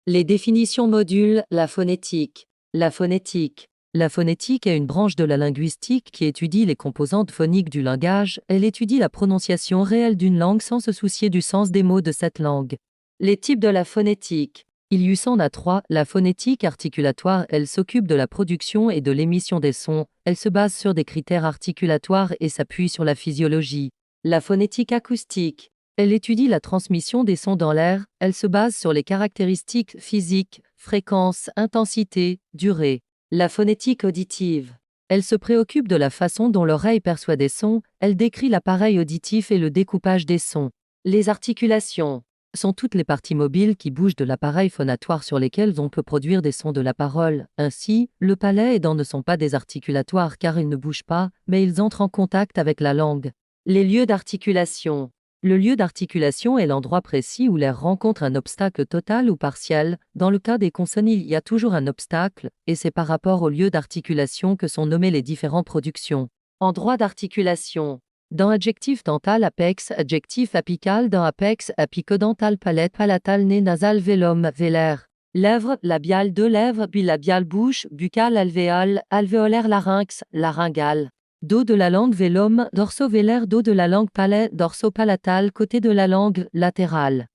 Les définitions modules, la phonétique. La phonétique. La phonétique est une branche de la linguistique qui étudie les composantes phoniques du langage. Elle étudie la prononciation réelle d'une langue sans se soucier du sens des mots de cette langue. Les types de la phonétique. Il y en a trois. La phonétique articulatoire, elle s'occupe de la production et de l'émission des sons. Elle se base sur des critères articulatoires et s'appuie sur la physiologie. La phonétique acoustique. Elle étudie la transmission des sons dans l'air. Elle se base sur les caractéristiques physiques, fréquence, intensité, durée. La phonétique auditive. Elle se préoccupe de la façon dont l'oreille perçoit des sons. Elle décrit l'appareil auditif et le découpage des sons. Les articulations sont toutes les parties mobiles qui bougent de l'appareil phonatoire sur lesquelles on peut produire des sons de la parole. Ainsi, le palais et dents ne sont pas des articulatoires car ils ne bougent pas, mais ils entrent en contact avec la langue. Les lieux d'articulation. Le lieu d'articulation est l'endroit précis où l'air rencontre un obstacle total ou partiel. Dans le cas des consonnes, il y a toujours un obstacle, et c'est par rapport au lieu d'articulation que sont nommées les différentes productions. Endroit d'articulation. Dans adjectif dental apex, adjectif apical dans apex, apicodental palette, palatal, nez nasal, vélum, vélaire. Lèvres, labiales, deux lèvres, bilabiale, bouche, buccale, alvéole, alvéolaire, larynx, laryngale. Dos de la langue vélum, dorso-vélaire, dos de la langue palais, dorso-palatal, côté de la langue, latéral.